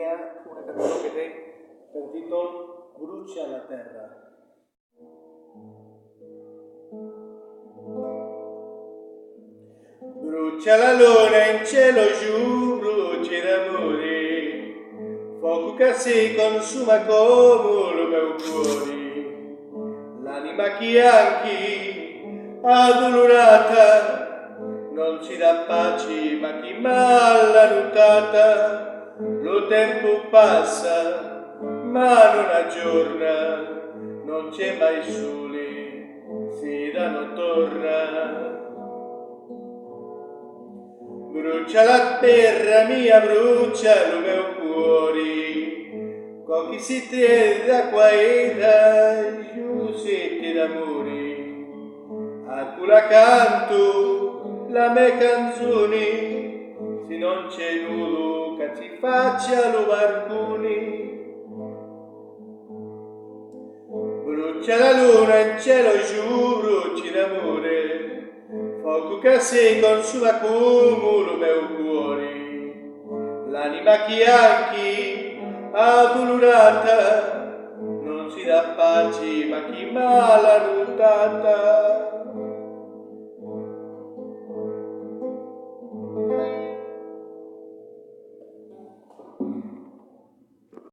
mia una canzone che té per titolo Brucia la terra. Brucia la luna in cielo giù, bruci d'amore, fuoco che si consuma come il mio cuore, l'anima che anche addolorata non si dà pace ma chi mal annotata, lo tempo passa ma non aggiorna, non c'è mai sole, se da non torna. Brucia la terra mia, brucia il mio cuore, con chi si tiene da qua e da giù siete d'amore. A cui canto la mia canzone, se non c'è nulla che ci faccia lo barcone. Brucia la luna in cielo giù, bruci d'amore, fuoco che si consuma come il mio cuore, l'anima che anche addolorata non si dà pace ma chi mal annotata.